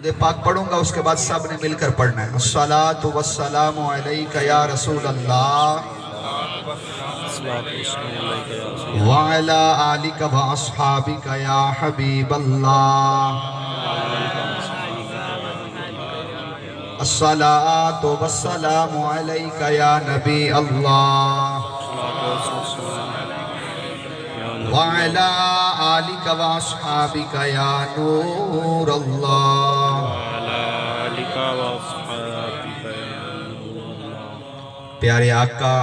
درود پاک پڑھوں گا، اس کے بعد سب نے مل کر پڑھنا ہے۔ الصلاۃ والسلام علیک یا رسول اللہ وعلی آلک و اصحابک یا حبیب اللہ۔ الصلاۃ والسلام علیک یا نبی اللہ وعلی آلک و اصحابک یا نور اللہ۔ پیارے آقا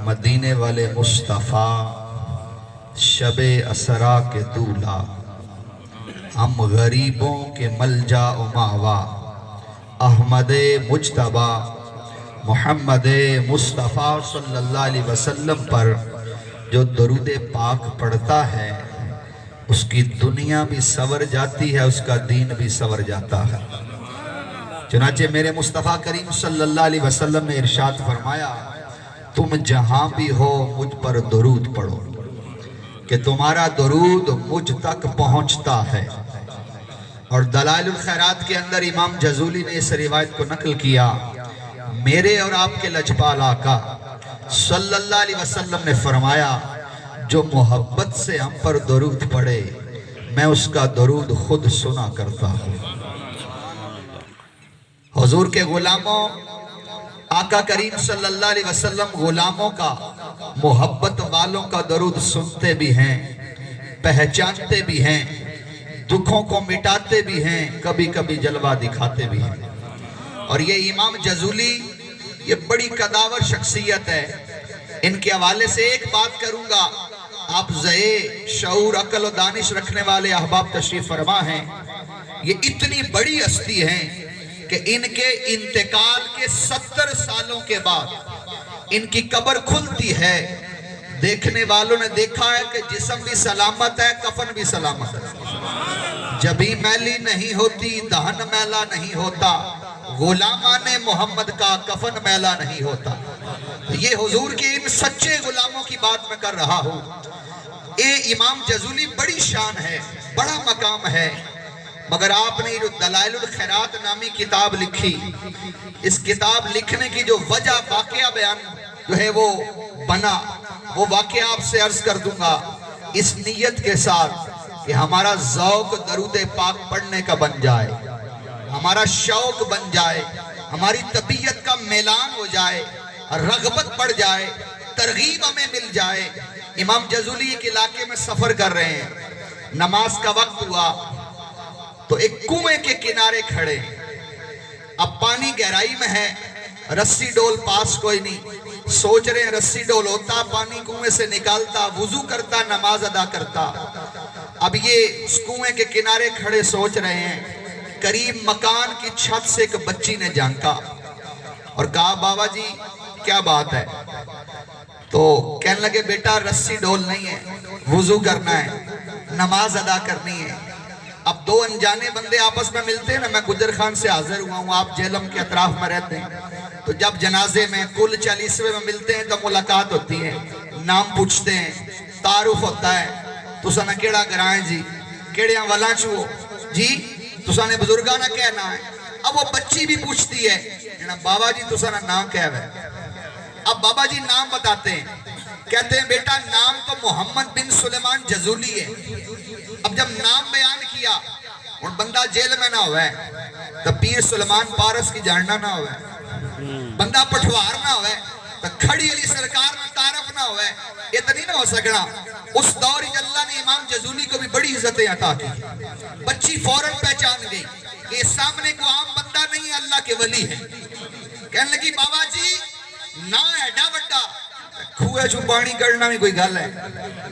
مدینے والے مصطفیٰ شب اسرا کے دولہ، ہم غریبوں کے ملجا و ماوا، احمد مجتبی محمد مصطفیٰ صلی اللہ علیہ وسلم پر جو درود پاک پڑھتا ہے اس کی دنیا بھی سور جاتی ہے، اس کا دین بھی سور جاتا ہے۔ چنانچہ میرے مصطفیٰ کریم صلی اللہ علیہ وسلم نے ارشاد فرمایا، تم جہاں بھی ہو مجھ پر درود پڑھو کہ تمہارا درود مجھ تک پہنچتا ہے۔ اور دلائل الخیرات کے اندر امام جزولی نے اس روایت کو نقل کیا، میرے اور آپ کے لجپال آقا صلی اللہ علیہ وسلم نے فرمایا، جو محبت سے ہم پر درود پڑھے میں اس کا درود خود سنا کرتا ہوں۔ حضور کے غلاموں، آقا کریم صلی اللہ علیہ وسلم غلاموں کا، محبت والوں کا درود سنتے بھی ہیں، پہچانتے بھی ہیں، دکھوں کو مٹاتے بھی ہیں، کبھی کبھی جلوہ دکھاتے بھی ہیں۔ اور یہ امام جزولی یہ بڑی قداور شخصیت ہے، ان کے حوالے سے ایک بات کروں گا، آپ ذہے شعور عقل و دانش رکھنے والے احباب تشریف فرما ہیں، یہ اتنی بڑی ہستی ہیں کہ ان کے انتقال کے 70 سالوں کے بعد ان کی قبر کھلتی ہے، دیکھنے والوں نے دیکھا ہے کہ جسم بھی سلامت ہے، کفن بھی سلامت ہے، جبھی میلی نہیں ہوتی، دہن میلا نہیں ہوتا، غلامان محمد کا کفن میلا نہیں ہوتا۔ یہ حضور کے ان سچے غلاموں کی بات میں کر رہا ہوں۔ اے امام جزولی بڑی شان ہے، بڑا مقام ہے، مگر آپ نے جو دلائل الخیرات نامی کتاب لکھی، اس کتاب لکھنے کی جو وجہ واقعہ بیان جو ہے وہ بنا، وہ واقعہ آپ سے عرض کر دوں گا اس نیت کے ساتھ کہ ہمارا ذوق درود پاک پڑھنے کا بن جائے، ہمارا شوق بن جائے، ہماری طبیعت کا میلان ہو جائے، رغبت بڑھ جائے، ترغیب ہمیں مل جائے۔ امام جزولی ایک علاقے میں سفر کر رہے ہیں، نماز کا وقت ہوا تو ایک کنویں کے کنارے کھڑے، اب پانی گہرائی میں ہے، رسی ڈول پاس کوئی نہیں، سوچ رہے ہیں رسی ڈول ہوتا، پانی کنویں سے نکالتا، وضو کرتا، نماز ادا کرتا۔ اب یہ اس کنویں کے کنارے کھڑے سوچ رہے ہیں، قریب مکان کی چھت سے ایک بچی نے جھانکا اور کہا، بابا جی کیا بات ہے؟ تو کہنے لگے، بیٹا رسی ڈول نہیں ہے، وضو کرنا ہے، نماز ادا کرنی ہے۔ اب دو انجانے بندے آپس میں ملتے ہیں نا، میں گجر خان سے حاضر ہوا ہوں، آپ جہلم کے اطراف میں رہتے ہیں، تو جب جنازے میں کل 40ویں میں ملتے ہیں تو ملاقات ہوتی ہے، نام پوچھتے ہیں، تعارف ہوتا ہے، تو سانا کیڑا گرائیں جی، کیڑیاں والاں چھو جی، تو سانے بزرگانا کہنا ہے۔ اب وہ بچی بھی پوچھتی ہے، بابا جی تو سانا نام کہہ ہے۔ اب بابا جی نام بتاتے ہیں، کہتے ہیں بیٹا نام تو محمد بن سلیمان جزولی ہے۔ اب جب نام بیان کیا اور بندہ جیل میں نہ ہوئے تو پیر سلیمان پارس کی جاننا نہ ہوئے، بندہ پٹھوار نہ ہوئے تو کھڑی علی سرکار میں تعارف نہ ہوئے، اتنی نہ ہو سکنا۔ اس دور اللہ نے امام جزولی کو بھی بڑی عزتیں عطا کی۔ بچی فوراً پہچان گئی کہ اس سامنے کو عام بندہ نہیں ہے، اللہ کے ولی ہے۔ کہنے لگی، بابا جی نہ ایڈا بڑا کھوئے چھو پانی کرنا بھی کوئی گل ہے،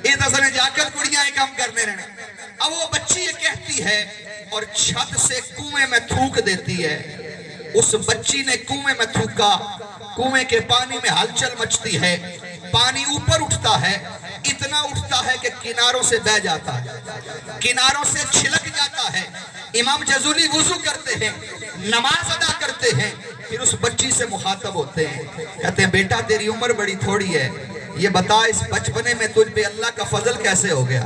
یہ تو سنے جا کر کڑیاں ایک کام کرنے رہنے۔ اب وہ بچی یہ کہتی ہے اور چھت سے کنویں میں تھوک دیتی ہے۔ اس بچی نے کنویں میں تھوکا، کنویں کے پانی میں ہلچل مچتی ہے، پانی اوپر اٹھتا ہے، اتنا اٹھتا ہے کہ کناروں سے بہ جاتا ہے، کناروں سے چھلک جاتا ہے۔ امام جزولی وضو کرتے ہیں، نماز ادا کرتے ہیں، پھر اس بچی سے مخاطب ہوتے ہیں، کہتے ہیں بیٹا تیری عمر بڑی تھوڑی ہے، یہ بتا اس بچپنے میں تجھ پہ اللہ کا فضل کیسے ہو گیا؟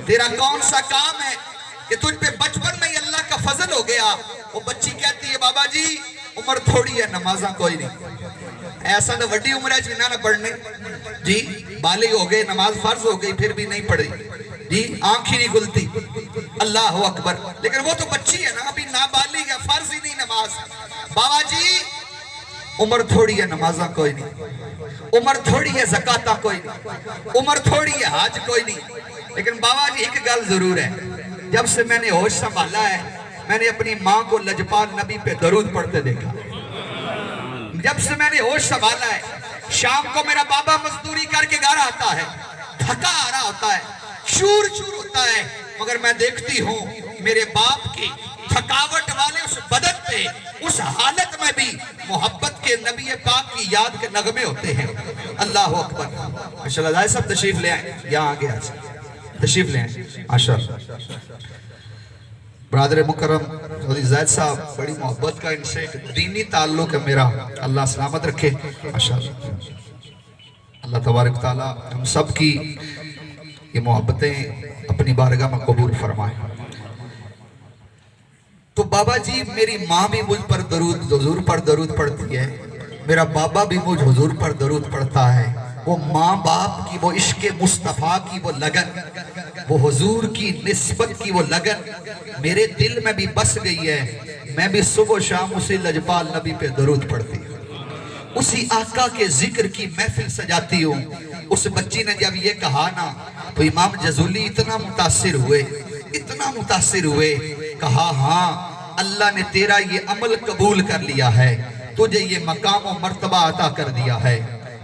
تیرا کون سا کام ہے کہ تجھ پہ بچپن میں ہی اللہ کا فضل ہو گیا. وہ بچی کہتی ہے بابا جی عمر تھوڑی ہے نمازاں کوئی نہیں. ایسا تو وڈی عمر ہے جنہاں نہ پڑھنے جی بالغ ہو گئے نماز فرض ہو گئی پھر بھی نہیں پڑھی جی آنکھ ہی نہیں کھلتی. اللہ اکبر. لیکن وہ تو بچی ہے نا ابھی نابالغ ہے فرض ہی نہیں نماز. بابا جی عمر تھوڑی ہے نمازاں کوئی نہیں. عمر تھوڑی ہے زکاتاں کوئی نہیں. عمر تھوڑی ہے حج کوئی نہیں. لیکن بابا جی ایک گل ضرور ہے جب سے میں نے ہوش سنبھالا ہے میں نے اپنی ماں کو لجپال نبی پہ درود پڑھتے دیکھا. جب سے میں نے ہوش سنبھالا ہے شام کو میرا بابا مزدوری کر کے گھر آتا ہے تھکا آ رہا ہوتا ہے چور چور ہوتا ہے مگر میں دیکھتی ہوں میرے باپ کی تھکاوٹ والے اس بدن پہ اس حالت میں بھی محبت کے نبی پاک کی یاد کے نغمے ہوتے ہیں. اللہ اکبر. ماشاءاللہ دائی صاحب تشریف لے آئیں یہاں آگے تشریف لے آئیں. ماشاءاللہ برادر مکرم چودھری زید صاحب بڑی محبت کا ان سے ایک دینی تعلق ہے میرا. اللہ سلامت رکھے. ماشاءاللہ اللہ تبارک تعالیٰ ہم سب کی یہ محبتیں اپنی بارگاہ میں قبول فرمائے. تو بابا جی میری ماں بھی مجھ پر درود حضور پر درود پڑھتی ہے میرا بابا بھی مجھ حضور پر درود پڑھتا ہے. وہ ماں باپ کی وہ عشق مصطفیٰ کی وہ لگن وہ حضور کی نسبت کی وہ لگن میرے دل میں بھی بس گئی ہے. میں بھی صبح و شام اسی لجپال نبی پہ درود پڑھتی ہوں اسی آقا کے ذکر کی محفل سجاتی ہوں. اس بچی نے جب یہ کہا نا تو امام جزولی اتنا متاثر ہوئے کہا ہاں اللہ نے تیرا یہ عمل قبول کر لیا ہے تجھے یہ مقام و مرتبہ عطا کر دیا ہے.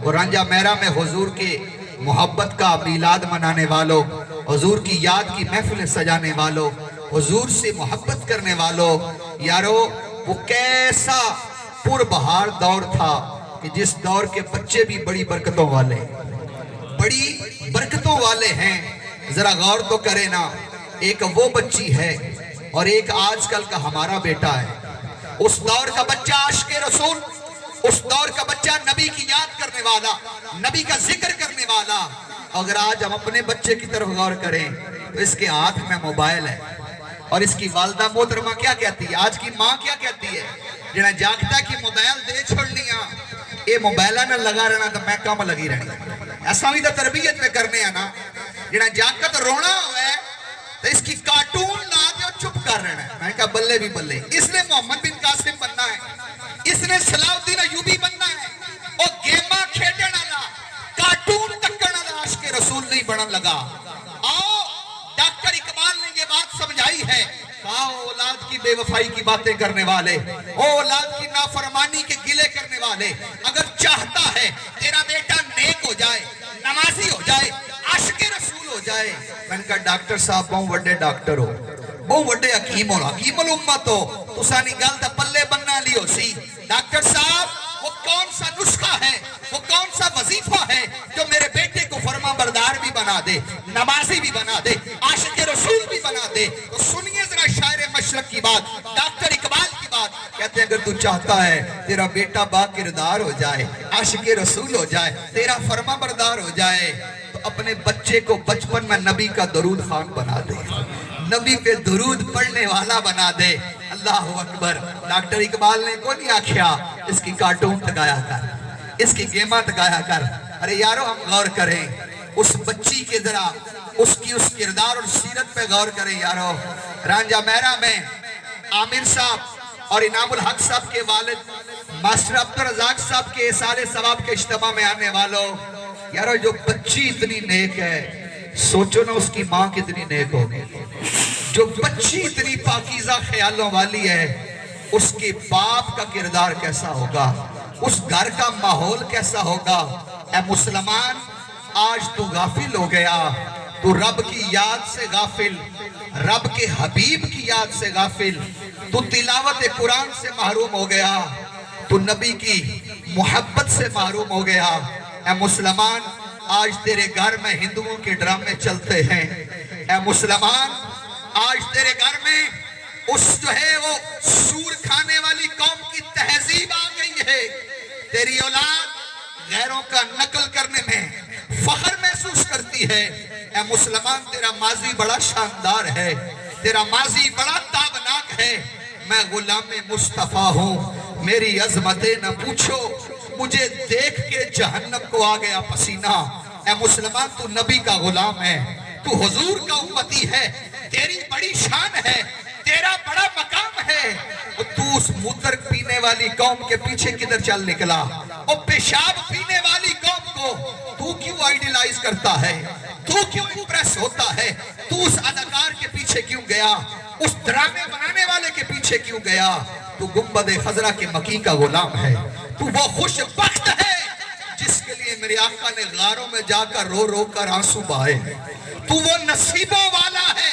اور رنجا میرا میں حضور کے محبت کا میلاد منانے والوں حضور کی یاد کی محفل سجانے والوں حضور سے محبت کرنے والوں یارو وہ کیسا پر بہار دور تھا کہ جس دور کے بچے بھی بڑی برکتوں والے ہیں. ذرا غور تو کرے نا ایک وہ بچی ہے اور ایک آج کل کا ہمارا بیٹا ہے. اس دور کا بچہ عاشق رسول اس دور کا بچہ نبی کی یاد کرنے والا نبی کا ذکر کرنے والا. اگر آج ہم اپنے بچے کی طرف غور کریں تو اس کے ہاتھ میں موبائل ہے اور اس کی والدہ محترمہ کیا کہتی ہے آج کی ماں کیا کہتی ہے جنہیں جاگتا کی موبائل دے چھوڑنیاں اے موبائلہ نہ لگا رہنا تو میں کام لگی رہنی. ایسا بھی تو تربیت میں کرنے ہیں نا جنہیں جاگت رونا ہوئے تو اس کی کارٹون لا دے اور چپ کر رہنا ہے. میں نے کہا بلے بھی بلے اس نے محمد بن قاسم بننا ہے اس نے صلاح الدین ایوبی بننا ہے اور گیمہ کھیڑنا لا کارٹون تکڑنا لا عاشق رسول نہیں بڑھن لگا. آؤ ڈاکٹر اقبال نے یہ بات سمجھائی ہے کہا اولاد کی بے وفائی کی باتیں کرنے والے اولاد کی نافرمانی کے گلے کرنے والے اگر چاہتا ہے تیرا بیٹا نیک ہو جائے نمازی ہو جائے عاشق رسول ہو جائے. میں نے کہا ڈاکٹر صاحب بہت بڑے ڈاکٹر ہو بہت بڑے حکیم الامت ہو تسانی گل دا پلے بننا لیو سی. ڈاکٹر صاحب وہ کون سا نسخہ ہے وہ کون سا وظیفہ ہے جو میرے بیٹے کو فرما بردار بھی بنا دے نمازی بھی بنا دے عاشق رسول بھی بنا دے. تو سنیے ذرا شاعر مشرق کی بات ڈاکٹر اقبال کی بات کہتے ہیں اگر تو چاہتا ہے تیرا بیٹا با کردار ہو جائے عاشق رسول ہو جائے تیرا فرما بردار ہو جائے تو اپنے بچے کو بچپن میں نبی کا درود خوان بنا دے نبی پہ درود پڑھنے والا بنا دے. اللہ اکبر. ڈاکٹر اقبال نے کو نہیں آکھیا اس کی کارٹون تکایا کر اس کی گیمہ تکایا کر. ارے یارو ہم غور کریں اس بچی کے ذرا اس کی اس کردار اور سیرت پہ غور کریں یارو. رانجا میرا میں عامر صاحب اور انعام الحق صاحب کے والد ماسٹر عبدالرزاق صاحب کے احسان ثواب کے اجتماع میں آنے والوں یارو جو بچی اتنی نیک ہے سوچو نا اس کی ماں کتنی نیک ہوگی. جو بچی اتنی پاکیزہ خیالوں والی ہے اس کے باپ کا کردار کیسا ہوگا اس گھر کا ماحول کیسا ہوگا. اے مسلمان آج تو غافل ہو گیا تو رب کی یاد سے غافل رب کے حبیب کی یاد سے غافل تو تلاوت قرآن سے محروم ہو گیا تو نبی کی محبت سے محروم ہو گیا. اے مسلمان آج تیرے گھر میں ہندوؤں کے ڈرامے چلتے ہیں. اے مسلمان آج تیرے گھر میں اس جو ہے وہ سور کھانے والی قوم کی تہذیب آ گئی ہے. تیری اولاد غیروں کا نقل کرنے میں فخر محسوس کرتی ہے. اے مسلمان تیرا ماضی بڑا شاندار ہے تیرا ماضی بڑا تابناک ہے میں غلام مصطفیٰ ہوں میری عظمتیں نہ پوچھو مجھے دیکھ کے جہنم کو آ گیا پسینہ اے مسلمان تو نبی کا غلام ہے تو حضور کا امتی ہے تیری بڑی شان ہے تیرا بڑا مقام ہے تو اس موتر پینے والی قوم کے پیچھے کدھر چل نکلا اور پیشاب پینے والی قوم کو تو کیوں آئیڈیلائز کرتا ہے تو کیوں امپریس ہوتا ہے تو اس اداکار کے پیچھے کیوں گیا اس ڈرامے بنانے والے کے پیچھے کیوں گیا تو گنبد خضرا کے مکی کا غلام ہے تو وہ خوش بخت ہے جس کے لیے میرے آقا نے غاروں میں جا کر رو رو کر آنسو بہائے ہیں تو وہ نصیبوں والا ہے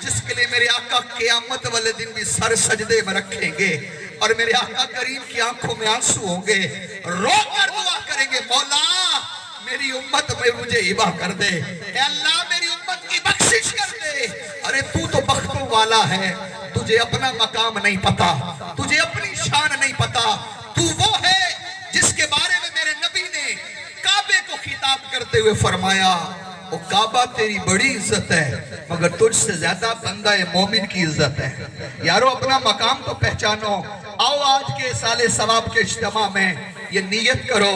جس کے لیے میرے آقا قیامت والے دن بھی سر سجدے میں رکھیں گے اور میرے آقا کریم کی آنکھوں میں آنسو ہوں گے رو کر دعا کریں گے مولا میری امت میں مجھے ہبہ کر دے اے اللہ میری امت کی بخشش کر دے ارے تو بختوں والا ہے تجھے اپنا مقام نہیں پتا تجھے اپنی شان نہیں پتا تو وہ ہے جس کے بارے میں میرے نبی نے کعبے کو خطاب کرتے ہوئے فرمایا وہ کعبہ تیری بڑی عزت ہے مگر تجھ سے زیادہ بندہ مومن کی عزت ہے یارو اپنا مقام تو پہچانو آؤ آج کے سال ثواب کے اجتماع میں یہ نیت کرو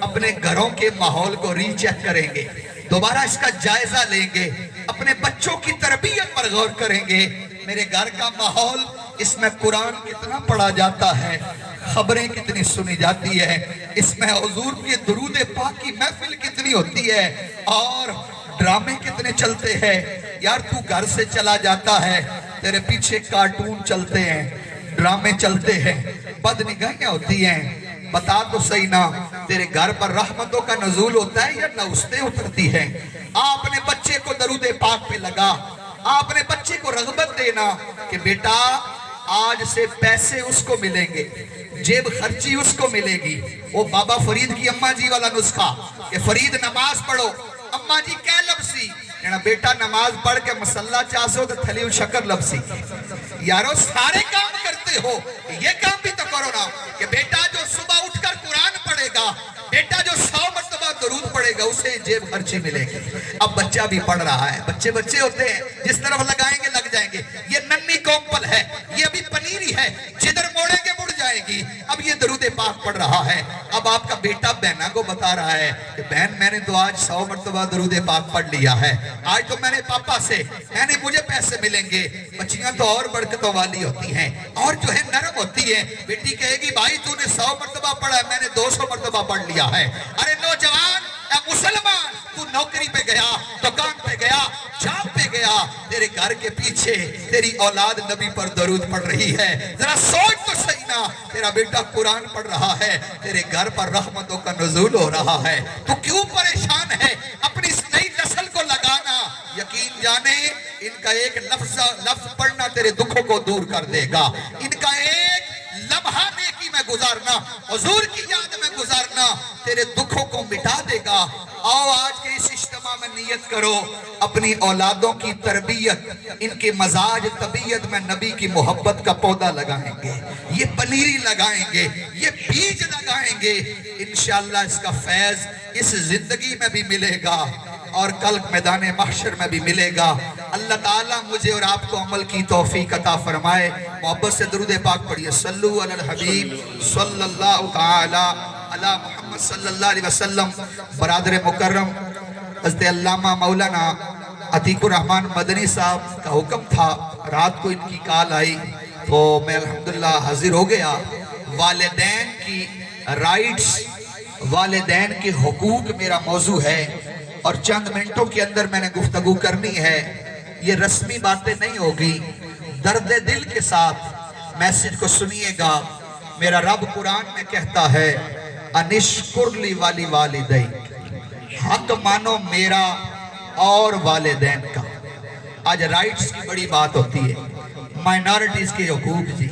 اپنے گھروں کے ماحول کو ری چیک کریں گے دوبارہ اس کا جائزہ لیں گے اپنے بچوں کی تربیت پر غور کریں گے میرے گھر کا ماحول اس میں قرآن کتنا پڑھا جاتا ہے خبریں کتنی سنی جاتی ہے اس میں حضور کے درود پاک کی محفل کتنی ہوتی ہے اور ڈرامے کتنے چلتے ہیں یار تو گھر سے چلا جاتا ہے تیرے پیچھے کارٹون چلتے ہیں ڈرامے چلتے ہیں بد نگاہیاں ہوتی ہیں بتا تو صحیح نا تیرے گھر پر رحمتوں کا نزول ہوتا ہے یا نوستیں اترتی ہیں آپ اپنے بچے کو درود پاک پہ لگا آپ اپنے بچے کو رغبت دینا کہ بیٹا آج سے پیسے اس کو ملیں گے جیب خرچی اس کو ملے گی وہ بابا فرید کی اماں جی والا نسخہ کہ فرید نماز پڑھو اماں جی کہہ لبسی بیٹا نماز پڑھ کے مسلح چاہسو تو تھلی شکر لبسی یارو سارے کام کرتے ہو یہ کام بھی تو کرو نا کہ بیٹا جو صبح اٹھ کر قرآن پڑھے گا بیٹا جو 100 مرتبہ درود پڑھے گا اسے جیب خرچی ملے گی اب بچہ بھی پڑھ رہا ہے بچے ہوتے ہیں جس طرف لگائیں گے لگ جائیں گے یہ ننی کومپل ہے یہ ابھی پنیری ہے جدھر موڑیں گے مڑ جائے گی اب یہ درود پاک پڑھ رہا ہے اب آپ کا بیٹا بہنا کو بتا رہا ہے کہ بہن میں نے تو آج 100 مرتبہ درود پاک پڑھ لیا ہے آج تو میں نے پاپا سے یعنی مجھے پیسے ملیں گے بچیاں تو اور برکتوں والی ہوتی ہیں اور جو ہے نرم ہوتی ہے بیٹی کہے گی بھائی تو نے 100 مرتبہ پڑھا ہے میں نے 200 مرتبہ پڑھ لیا ہے ارے نوجوان اے مسلمان تو نوکری پہ گیا دکان پہ گیا جاب پہ گیا تیرے گھر کے پیچھے تیری اولاد نبی پر درود پڑھ رہی ہے ذرا سوچ تو صحیح نا تیرا بیٹا قرآن پڑھ رہا ہے تیرے گھر پر رحمتوں کا نزول ہو رہا ہے تو کیوں پریشان ہے اپنی اس نئی نسل کو لگانا یقین جانے ان کا ایک لفظ پڑھنا تیرے دکھوں کو دور کر دے گا ان کا ایک لمحہ نیکی میں گزارنا حضور کی یاد میں گزارنا تیرے دکھوں کو مٹا دے گا آؤ آج کے اس اجتماع میں نیت کرو اپنی اولادوں کی تربیت ان کے مزاج طبیعت میں نبی کی محبت کا پودا لگائیں گے یہ پنیری لگائیں گے یہ بیج لگائیں گے انشاءاللہ اس کا فیض اس زندگی میں بھی ملے گا اور کل میدان محشر میں بھی ملے گا اللہ تعالیٰ مجھے اور آپ کو عمل کی توفیق عطا فرمائے محبت سے درود پاک پڑھیے صلو علی الحبیب صلی اللہ تعالی علی محمد صلی اللہ علیہ وسلم برادر مکرم حضرت علامہ مولانا عتیق الرحمن مدنی صاحب کا حکم تھا رات کو ان کی کال آئی تو میں الحمدللہ حاضر ہو گیا والدین کی رائٹس والدین کے حقوق میرا موضوع ہے اور چند منٹوں کے اندر میں نے گفتگو کرنی ہے یہ رسمی باتیں نہیں ہوگی درد دل کے ساتھ میسج کو سنیے گا میرا رب قرآن میں کہتا ہے انشکر لی والی والدین حق مانو میرا اور والدین کا آج رائٹس کی بڑی بات ہوتی ہے مائنارٹیز کے حقوق جی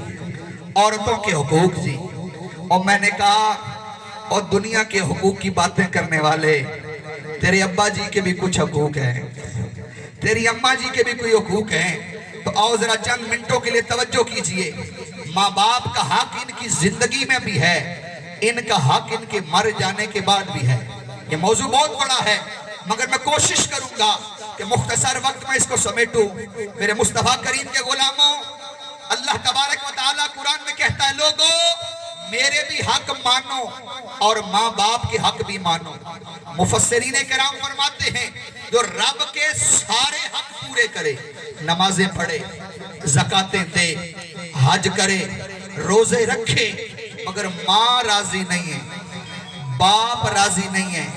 عورتوں کے حقوق جی اور میں نے کہا اور دنیا کے حقوق کی باتیں کرنے والے تیرے ابا جی کے بھی کچھ حقوق ہیں تیری اماں جی کے بھی کوئی حقوق ہیں تو آؤ ذرا چند منٹوں کے لیے توجہ کیجئے ماں باپ کا حق ان کی زندگی میں بھی ہے ان کا حق ان کے مر جانے کے بعد بھی ہے یہ موضوع بہت بڑا ہے مگر میں کوشش کروں گا کہ مختصر وقت میں اس کو سمیٹوں میرے مصطفیٰ کریم کے غلاموں اللہ تبارک و تعالیٰ قرآن میں کہتا ہے لوگو میرے بھی حق مانو اور ماں باپ کے حق بھی مانو. مفسرین کرام فرماتے ہیں جو رب کے سارے حق پورے کرے، نمازیں پڑھے، زکاتیں دے، حج کرے، روزے رکھے، مگر ماں راضی نہیں ہے، باپ راضی نہیں ہے،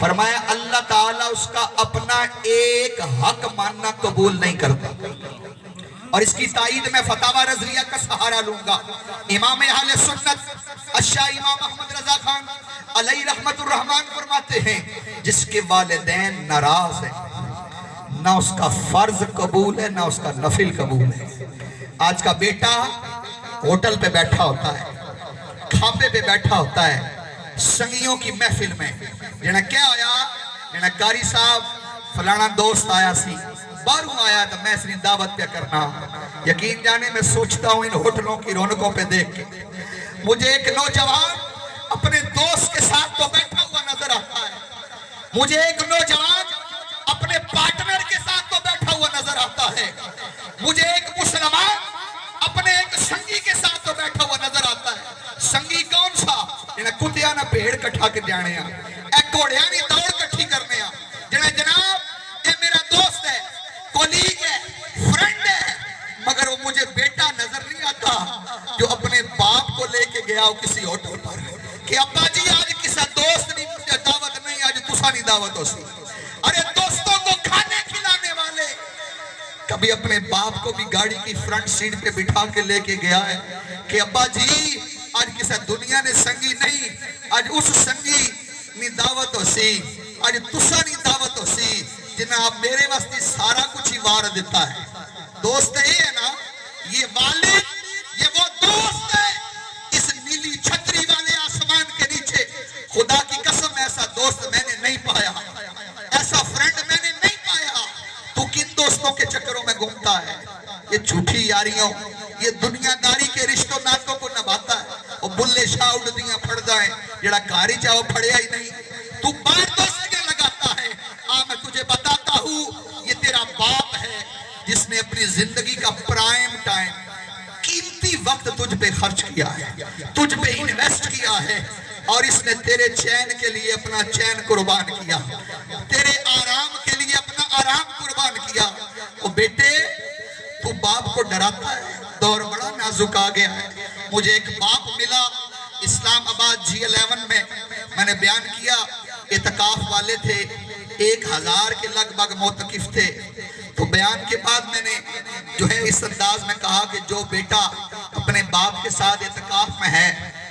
فرمایا اللہ تعالیٰ اس کا اپنا ایک حق ماننا قبول نہیں کرتا. اور اس کی تائید میں فتاوی رضویہ کا سہارا لوں گا. امام اہل سنت الشاہ امام احمد رضا خان علیہ رحمت الرحمن فرماتے ہیں جس کے والدین ناراض ہیں نہ اس کا فرض قبول ہے نہ اس کا نفل قبول ہے. آج کا بیٹا ہوٹل پہ بیٹھا ہوتا ہے، کھاپے پہ بیٹھا ہوتا ہے، سنگیوں کی محفل میں جنہیں کیا ہویا، جنہیں قاری صاحب فلانا دوست آیا سی، باہروں آیا تو میں اس نے دعوت پہ کرنا. یقین جانے میں سوچتا ہوں ان ہوٹلوں کی رونقوں پہ دیکھ کے مجھے ایک نوجوان اپنے دوست کے ساتھ تو بیٹھا ہوا نظر آتا ہے، مجھے ایک نوجوان اپنے پارٹنر کے ساتھ تو بیٹھا ہوا نظر آتا ہے، مجھے ایک مسلمان اپنے ایک سنگی کے ساتھ تو بیٹھا ہوا نظر آتا ہے. سنگی کون سا؟ جنہیں کتیا نہ پیڑ کٹھا کے جانے ہیں، ایک گھوڑیا نہیں دوڑ کٹھی کرنے ہیں، جنہیں جناب یہ میرا دوست ہے، کولیگ ہے، فرینڈ ہے، مگر وہ مجھے بیٹا نظر نہیں آتا جو اپنے باپ کو لے کے گیا ہو کسی ہوٹل پر کہ ابا جی آج کسی دوست نہیں مجھے دعوت نہیں، آج تسا نہیں دعوت ہو سی. ارے دوستوں کو کھانے کھلانے والے کبھی اپنے باپ کو بھی گاڑی کی فرنٹ سیٹ پہ بٹھا کے لے کے گیا ہے کہ ابا جی آج کسی دنیا نے سنگی نہیں، آج اس سنگی نہیں دعوت ہو سی، آج تسا نہیں دعوت ہو سی جنہیں آپ میرے واسطے سارا کچھ ہی وار دیتا ہے. دوست یہ ہے نا، یہ والد، یہ وہ دوست ہے اس نیلی چھتری والے آسمان کے نیچے. خدا کی قسم ایسا دوست میں نے نہیں پایا، ایسا فرینڈ میں نے نہیں پایا. تو کن دوستوں کے چکروں میں گھومتا ہے؟ یہ جھوٹی یاریوں، یہ دنیا داری کے رشتوں ناتوں کو نبھاتا ہے. وہ بلے شاہ اڑ دیاں پھڑدا ہے، جڑا کاری چاہو پھڑیا ہی نہیں. تو بار دوستیاں لگاتا ہے. میں تجھے بتاتا ہوں یہ تیرا باپ ہے جس نے اپنی زندگی کا پرائم ٹائم، قیمتی وقت تجھ پہ خرچ کیا ہے، تجھ پہ انویسٹ کیا ہے، اور اس نے تیرے چین کے لیے اپنا چین قربان کیا، تیرے آرام کے لیے اپنا آرام قربان کیا. وہ بیٹے تو باپ کو ڈراتا ہے، دور بڑا نازک آ گیا ہے. مجھے ایک باپ ملا اسلام آباد G11 میں نے بیان کیا، اعتکاف والے تھے، 1000 کے لگ بھگ معتکف تھے. تو بیان کے بعد میں نے جو ہے اس انداز میں کہا کہ جو بیٹا اپنے باپ کے ساتھ اعتکاف میں ہے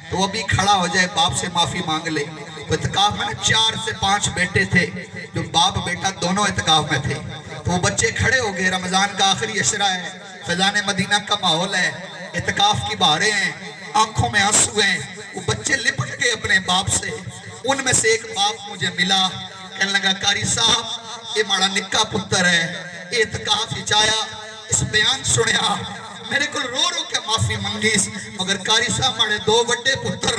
تو وہ بھی کھڑا ہو جائے، باپ سے معافی مانگ لے. تو اعتکاف میں 4 سے 5 بیٹے تھے جو باپ بیٹا دونوں اعتکاف میں تھے. تو وہ بچے کھڑے ہو گئے، رمضان کا آخری عشرہ ہے، فیضان مدینہ کا ماحول ہے، اعتکاف کی بہاریں ہیں، آنکھوں میں آنسو ہیں. وہ بچے لپٹ گئے اپنے باپ سے. ان میں سے ایک باپ مجھے ملا، کہنے لگا قاری صاحب یہ ماڑا نکا پتر ہے، اعتکاف ہی چایا، اس بیان سنیا، میرے کو رو رو کے معافی منگی، مگر قاری صاحب ماڑے 2 بڑے پتر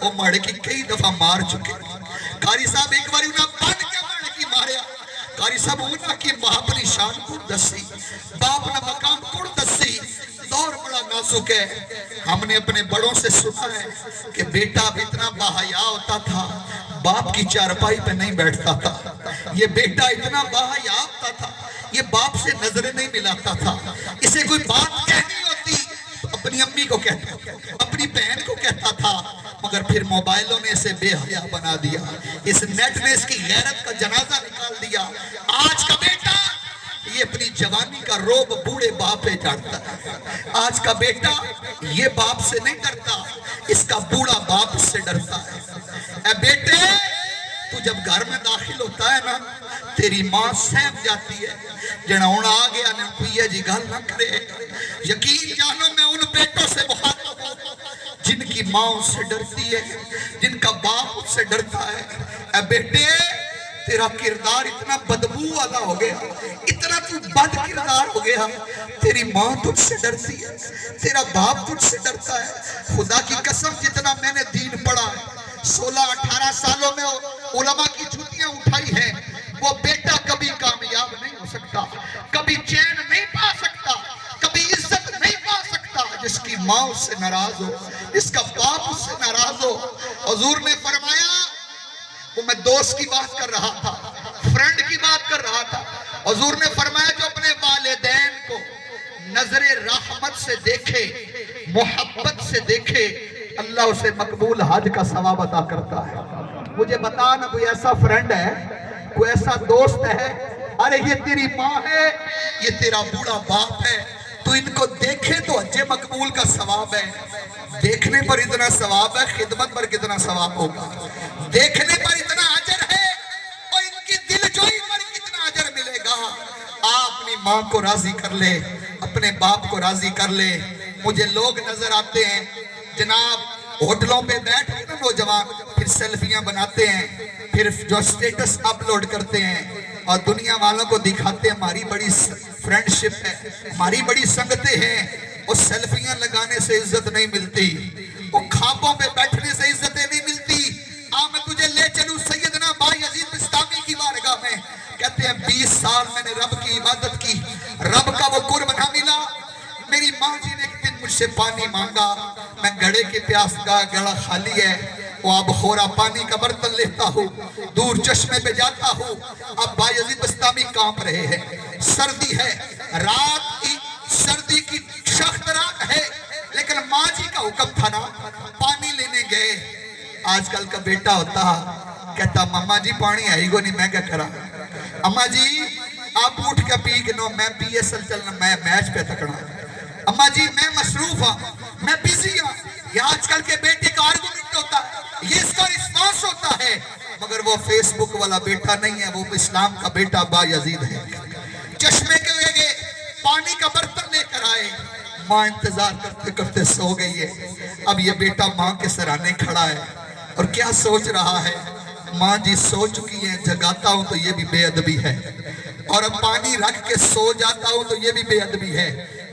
وہ ماڑے کی کئی دفعہ مار چکے. قاری صاحب ایک باری انہیں بن کے ماڑے کی ماریا. قاری صاحب انہیں کی باپ نے شان کو دسی، باپ نے مقام کو دسی. دور بڑا نازک ہے. ہم نے اپنے بڑوں سے سنا ہے کہ بیٹا بھی اتنا باحیا ہوتا تھا، باپ کی چارپائی پہ نہیں بیٹھتا تھا. یہ بیٹا اتنا باحیا ہوتا تھا، یہ باپ سے نظریں نہیں ملاتا تھا. اسے کوئی بات کہنی ہوتی تو اپنی امی کو کہتا تھا، اپنی بہن کو کہتا تھا، مگر پھر موبائلوں نے اسے بے حیا بنا دیا، اس نیٹ نے اس کی غیرت کا جنازہ نکال دیا. آج کا بیٹا یہ اپنی جوانی کا روب بوڑھے باپ پہ چڑھتا ہے. آج کا بیٹا یہ باپ سے نہیں ڈرتا، اس کا بوڑھا باپ اس سے ڈرتا ہے. اے بیٹے تو جب گھر میں داخل ہوتا ہے نا تیری ماں سہم جاتی ہے، جنہا ہونا آ گیا نے کوئی یہ جی گل نہ کرے. یقین جانو میں ان بیٹوں سے مخاطب ہوں جن کی ماں اس سے ڈرتی ہے، جن کا باپ اس سے ڈرتا ہے. اے بیٹے تیرا کردار اتنا بدبو والا ہو گیا، اتنا تو بد کردار ہو گیا، تیری ماں تجھ سے ڈرتی ہے، تیرا باپ تجھ سے ڈرتا ہے. خدا کی قسم جتنا میں نے دین پڑھا ہے 16-18 سالوں میں علماء کی چھٹیاں اٹھائی ہیں، وہ بیٹا کبھی کامیاب نہیں ہو سکتا، کبھی چین نہیں پا سکتا، کبھی عزت نہیں پا ماں اس سے ناراض ہو، جس کا باپ اس سے ناراض ہو۔ حضور نے فرمایا، وہ میں دوست کی بات کر رہا تھا، فرینڈ کی بات کر رہا تھا، حضور نے فرمایا جو اپنے والدین کو نظر رحمت سے دیکھے، محبت سے دیکھے، اللہ اسے مقبول حج کا ثواب عطا کرتا ہے۔ مجھے بتا نا کوئی ایسا فرینڈ ہے، کوئی ایسا دوست ہے، ارے یہ تیری ماں ہے، یہ تیرا بوڑھا باپ ہے، تو ان کو دیکھے تو حج مقبول کا ثواب ہے۔ دیکھنے پر اتنا ثواب ہے، خدمت پر کتنا ثواب ہوگا؟ دیکھنے پر اتنا اجر ہے اور ان کی دل جوئی پر کتنا اجر ملے گا۔ آپ اپنی ماں کو راضی کر لے، اپنے باپ کو راضی کر لے۔ مجھے لوگ نظر آتے ہیں جناب ہوٹلوں پہ بیٹھ کے نا نوجوان، پھر سیلفیاں بناتے ہیں، پھر جو سٹیٹس اپلوڈ کرتے ہیں اور دنیا والوں کو دکھاتے ہیں ہماری بڑی فرینڈشپ ہے، ہماری بڑی سنگتیں ہیں۔ وہ سیلفیاں لگانے سے عزت نہیں ملتی، وہ خوابوں پہ بیٹھنے سے عزتیں نہیں ملتی۔ میں تجھے لے چلوں سیدنا بایزید بستامی کی بارگاہ میں، کہتے ہیں 20 سال میں نے رب کی عبادت کی، رب کا وہ قرب نہ ملا۔ میری ماں جی نے ایک دن مجھ سے پانی مانگا، میں گھڑے کے پیاس کا گڑا خالی ہے، وہ اب خورا پانی کا برتن لیتا ہوں، دور چشمے پہ جاتا ہوں۔ اب بایزید بستامی کانپ رہے ہیں، سردی ہے، رات کی سردی کی سخت رات ہے، لیکن ماں جی کا حکم تھا نا، پانی لینے گئے۔ آج کل کا بیٹا ہوتا کہتا ماما جی پانی آئی گو نہیں، میں کیا کرا؟ اماں جی آپ اٹھ کے پی کے نو، میں پی ایس ایل چلنا، میں میچ پہ تکڑا۔ اماں جی میں مصروف ہوں، میں بیزی ہوں۔ یہ آج کل کے بیٹے کا آرگومنٹ ہوتا ہے، یہ اس کا رسپانس ہوتا ہے، مگر وہ فیس بک والا بیٹا نہیں ہے، وہ اسلام کا بیٹا بایزید ہے۔ چشمے کے لے گئے، پانی کا برتن لے کر آئے، ماں انتظار کرتے کرتے سو گئی ہے۔ اب یہ بیٹا ماں کے سرانے کھڑا ہے اور کیا سوچ رہا ہے؟ ماں جی سو چکی ہیں، جگاتا ہوں تو یہ بھی بے ادبی ہے، اور اب پانی رکھ کے سو جاتا ہوں تو یہ بھی بے ادبی ہے۔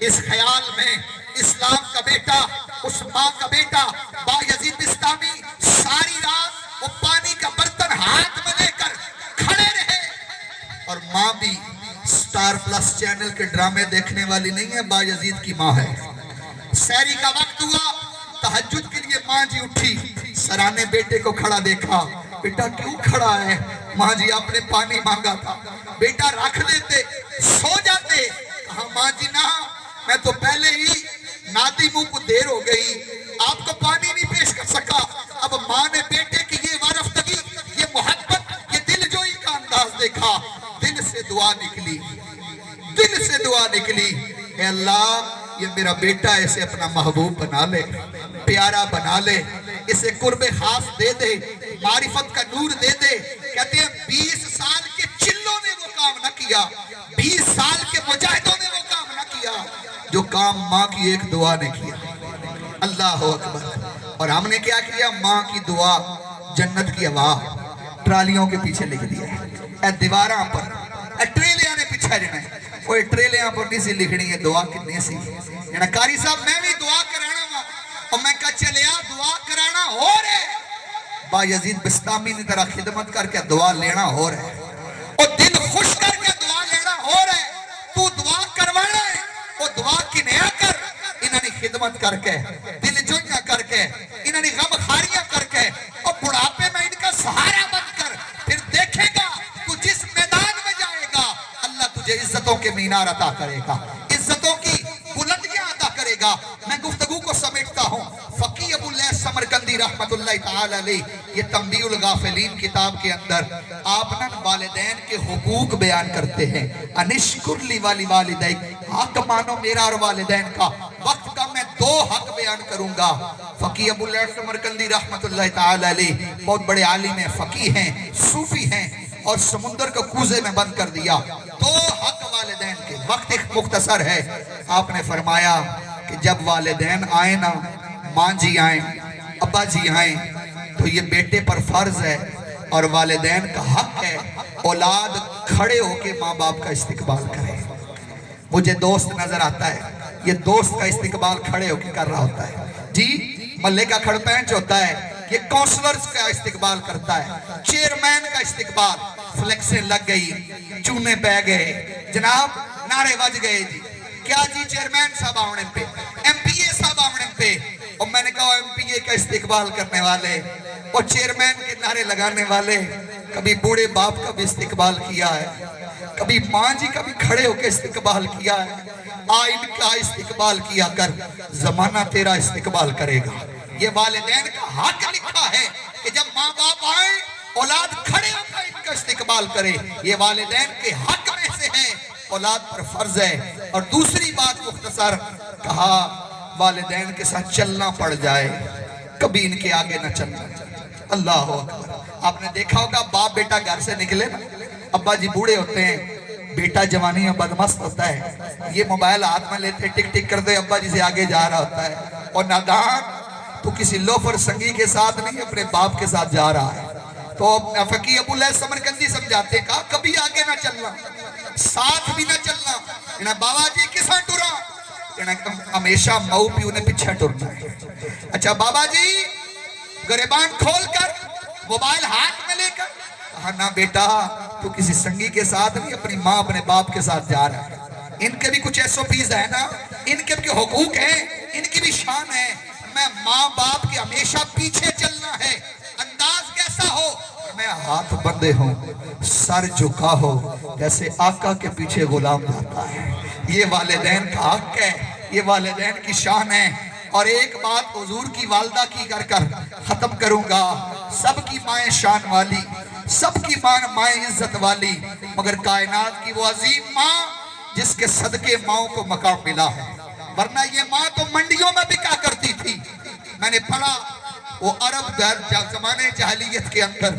اس خیال میں اسلام کا بیٹا، اس ماں کا بیٹا بایزید بستامی ساری رات وہ پانی کا برتن ہاتھ میں لے کر کھڑے رہے، اور ماں بھی سٹار پلس چینل کے ڈرامے دیکھنے والی نہیں ہے، بایزید کی ماں ہے۔ سحری کا وقت ہوا، تہجد کے لیے ماں جی اٹھی، سرانے بیٹے کو کھڑا دیکھا، بیٹا کیوں کھڑا ہے؟ ماں جی آپ نے پانی مانگا تھا، بیٹا رکھ دیتے سو جاتے۔ کہا ماں جی نہ، میں تو پہلے ہی نادی منہ کو دیر ہو گئی، آپ کو پانی نہیں پیش کر سکا۔ اب ماں نے بیٹے کی یہ وارفتگی، یہ محبت، یہ دل جوئی کا انداز دیکھا، دل سے دعا نکلی، دل سے دعا نکلی، اے اللہ یہ میرا بیٹا ہے، اسے اپنا محبوب بنا لے، پیارا بنا لے، اسے قرب خاص دے دے، معرفت کا نور دے دے۔ کہتے ہیں 20 سال کے چلوں نے وہ کام نہ کیا، 20 سال کے مجاہدوں نے وہ کام نہ کیا جو کام ماں کی ایک دعا نے کیا۔ اللہ اکبر۔ اور ہم نے کیا کیا؟ ماں کی دعا، جنت کی ہوا ٹرالیوں کے پیچھے لکھ دیا ہے، اے دیواراں پر، اے ٹریلیاں نے پیچھے جنے، وہ ٹریلیاں پر نہیں سی لکھنی ہے، دعا کتنی سی۔ یعنی قاری صاحب میں بھی دعا کرانا ہوں، اور میں کہا چلیا دعا کرانا ہو رہے، بایزید بستامی نے طرح خدمت کر کے دعا لینا ہو رہے، اور دل خوش کر کے دعا لینا ہو رہے۔ تو دعا کروانا ہے، وہ دعا کی نیا کر، انہوں نے خدمت کر کے، دل جوئیاں کر کے، انہوں نے غم خاریاں کر کے، اور بڑھاپے میں ان کا سہارا بن کر، پھر دیکھے گا تو جس میدان میں جائے گا اللہ تجھے عزتوں کے مینار عطا کرے گا، عزتوں کی بلندیاں عطا کرے گا۔ میں گفتگو کو سمیٹتا ہوں۔ فقی ابو اللہ سمرقندی رحمت اللہ تعالی علیہ، یہ تنبیہ الغافلین کتاب کے اندر آپ نے والدین کے حقوق بیان کرتے ہیں۔ انشکر لی والی والدیک، حق مانو میرا اور والدین کا۔ وقت کا میں 2 حق بیان کروں گا۔ فقی ابو اللہ سمرقندی رحمت اللہ تعالی علیہ بہت بڑے عالم ہیں، فقی ہیں، صوفی ہیں، اور سمندر کو کوزے میں بند کر دیا۔ 2 حق والدین کے، وقت ایک مختصر ہے۔ آپ نے فرمایا کہ جب والدین آئیں نا، ماں جی آئیں، ابا جی آئیں، تو یہ بیٹے پر فرض ہے اور والدین کا حق ہے اولاد کھڑے ہو کے ماں باپ کا استقبال کرے۔ مجھے دوست نظر آتا ہے، یہ دوست کا استقبال کھڑے ہو کے کر رہا ہوتا ہے، جی ملے کا کھڑ پینچ ہوتا ہے، یہ کونسلرز کا استقبال کرتا ہے، چیئرمین کا استقبال، فلیکسیں لگ گئی، چونے پہ گئے، جناب نعرے بج گئے، جی کیا جی چیئرمین صاحب آونے پہ، ایم پی اے صاحب آونے پہ، اور میں نے کہا MPA کا استقبال کرنے والے اور چیئرمین کے نعرے لگانے والے، کبھی بوڑھے باپ کا بھی استقبال کیا ہے، کبھی ماں جی کا بھی کھڑے ہو کے استقبال کیا ہے۔ ان کا استقبال کیا کر، زمانہ تیرا استقبال کرے گا۔ یہ والدین کا حق لکھا ہے کہ جب ماں باپ آئے اولاد کھڑے ہو کر ان کا استقبال کرے، یہ والدین کے حق میں سے ہے، اولاد پر فرض ہے۔ اور دوسری بات مختصر کہا، والدین کے ساتھ چلنا پڑ جائے کبھی ان کے آگے نہ چلنا۔ اللہ اکبر۔ آپ نے دیکھا ہوگا باپ بیٹا گھر سے نکلے نا، ابا جی بوڑھے ہوتے ہیں، بیٹا جوانی میں بدمست ہوتا ہے، یہ موبائل ہاتھ میں لیتے ٹک ٹک کرتے ابا جی سے آگے جا رہا ہوتا ہے، اور نادان تو کسی لوفر سنگی کے ساتھ نہیں اپنے باپ کے ساتھ جا رہا ہے۔ تو فقی ابو اللہ سمرقندی سمجھاتے ہیں، کہا کبھی آگے نہ چلنا، ساتھ بھی نہ چلنا۔ انہیں بابا جی کساں ٹورا، ہمیشہ مئو پیو نے پیچھے ٹرنا ہے۔ اچھا بابا جی گریبان کھول کر موبائل ہاتھ میں لے کر، کہا نا بیٹا تو کسی سنگی کے ساتھ نہیں، اپنی ماں اپنے باپ کے ساتھ جا رہا ہے۔ ان کے بھی کچھ SOPs ہے نا، ان کے بھی حقوق ہیں، ان کی بھی شان ہے۔ میں ماں باپ کے ہمیشہ پیچھے چلنا ہے، انداز کیسا ہو، میں ہاتھ بندے ہوں سر جھکا ہو، جیسے آقا کے پیچھے غلام جاتا ہے۔ یہ والدین کا حق ہے، یہ والدین کی شان ہے۔ اور ایک بات حضور کی والدہ کی کر ختم کروں گا، سب کی مائیں شان والی، سب کی مائیں عزت والی، مگر کائنات کی وہ عظیم ماں جس کے صدقے ماں کو مقام ملا ہے، ورنہ یہ ماں تو منڈیوں میں بکا کرتی تھی۔ میں نے پڑھا وہ عرب زمانے جاہلیت کے اندر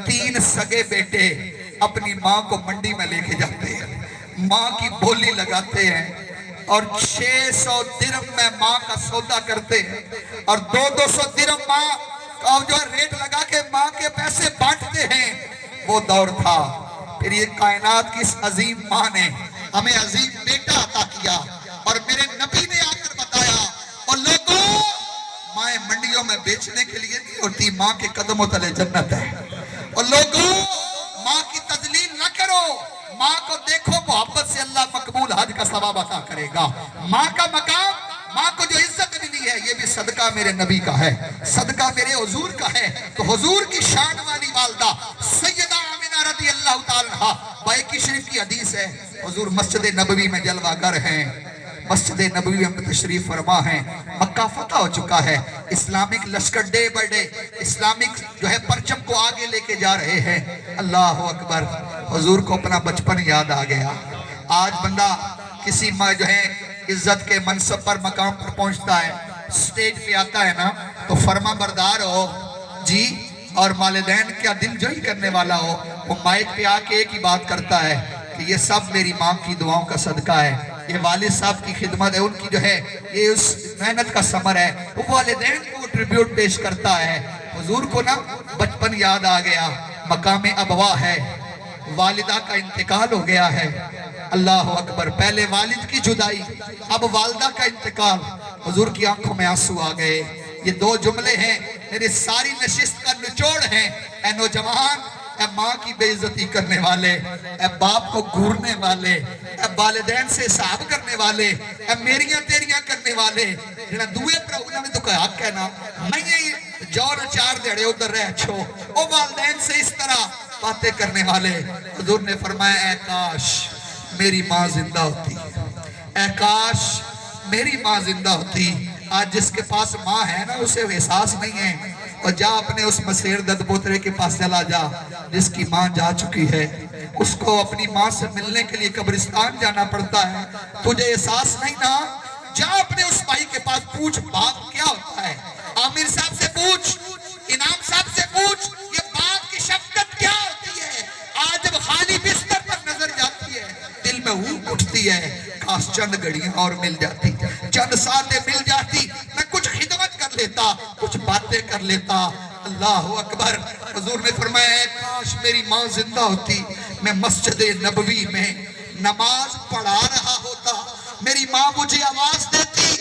3 سگے بیٹے اپنی ماں کو منڈی میں لے کے جاتے ہیں، ماں کی بولی لگاتے ہیں، اور 600 درم میں ماں کا سودا کرتے ہیں، اور 200 درم ماں کا جو ریٹ لگا کے ماں کے پیسے بانٹتے ہیں۔ وہ دور تھا۔ پھر یہ کائنات کی اس عظیم ماں نے ہمیں عظیم بیٹا عطا کیا، اور میرے نبی نے آ کر بتایا، اور لوگوں مائیں منڈیوں میں بیچنے کے لیے نہیں ہوتی، ماں کے قدموں تلے جنت ہے۔ اور لوگوں ماں کی تذلیل نہ کرو، ماں کو دیکھو، محبت سے اللہ مقبول حج کا ثواب عطا کرے گا۔ ماں کا مقام، ماں کو جو عزت ملی ہے، یہ بھی صدقہ میرے نبی کا ہے، صدقہ میرے حضور کا ہے۔ تو حضور کی شان والی والدہ سیدہ آمنہ رضی اللہ تعالیٰ عنہا، بائیکی شریف کی حدیث ہے، حضور مسجد نبوی میں جلوہ گر ہیں، مسجد نبوی میں تشریف فرما ہیں، مکہ فتح ہو چکا ہے، اسلامک لشکر ڈے بائی ڈے اسلامک جو ہے پرچم کو آگے لے کے جا رہے ہیں۔ اللہ اکبر۔ حضور کو اپنا بچپن یاد آ گیا۔ آج بندہ کسی جو ہے عزت کے منصب پر مقام پر پہنچتا ہے، سٹیج پہ آتا ہے نا، تو فرما بردار ہو جی، اور والدین کیا دل جوئی کرنے والا ہو، وہ مائک پہ آ کے ایک ہی بات کرتا ہے کہ یہ سب میری ماں کی دعاؤں کا صدقہ ہے، یہ والد صاحب کی خدمت ہے، ان کی جو ہے یہ اس محنت کا ثمر ہے۔ وہ والدین کو ٹریبیوٹ پیش کرتا ہے۔ حضور کو نا بچپن یاد آ گیا، مقام ابوا ہے، والدہ کا انتقال ہو گیا ہے۔ اللہ اکبر۔ پہلے والد کی جدائی، اب والدہ کا انتقال، حضور کی آنکھوں میں آنسو آ گئے۔ یہ 2 جملے ہیں میرے ساری نشست کا نچوڑ ہیں۔ اے نوجوان، اے ماں کی بے عزتی کرنے والے، اے باپ کو گھورنے والے، اے والدین سے حساب کرنے والے، اے میریاں تیریاں کرنے والے، جنہاں دوئے پر انہوں نے تو کہا حق ہے نا، میں یہ جور 4 دیڑے ادھر رہ چھو، او والدین سے اس طرح باتیں کرنے والے۔ حضور نے فرمایا اے کاش میری ماں زندہ ہوتی، اے کاش میری ماں زندہ ہوتی۔ آج جس کے پاس ماں ہے نا، اسے احساس نہیں ہے، اور جا اپنے اس مسیر دد پوترے کے پاس چلا جا جس کی ماں جا چکی ہے، اس کو اپنی ماں سے ملنے کے لیے قبرستان جانا پڑتا ہے، تجھے احساس نہیں نا؟ جا اپنے اس بھائی کے پاس پوچھ باپ کیا ہوتا ہے، عامر صاحب سے پوچھ، انعام صاحب سے پوچھ، یہ باپ کی شفقت کیا ہوتی ہے۔ آج جب خالی بستر پر نظر جاتی ہے، دل میں ہونک اٹھتی ہے، کاش چند گھڑیاں اور مل جاتی، چند ساتیں مل جاتی، میں کچھ خدمت کر لیتا، کچھ باتیں کر لیتا۔ اللہ اکبر۔ حضور نے فرمایا اے کاش میری ماں زندہ ہوتی، میں مسجد نبوی میں نماز پڑھا رہا ہوتا، میری ماں مجھے آواز دیتی،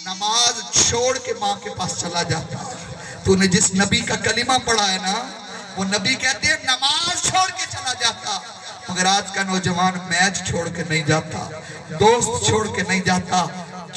نماز چھوڑ کے ماں کے پاس چلا جاتا۔ تو نے جس نبی کا کلمہ پڑھا ہے نا، وہ نبی کہتے ہیں نماز چھوڑ کے چلا جاتا، مگر آج کا نوجوان میچ چھوڑ کے نہیں جاتا، دوست چھوڑ کے نہیں جاتا،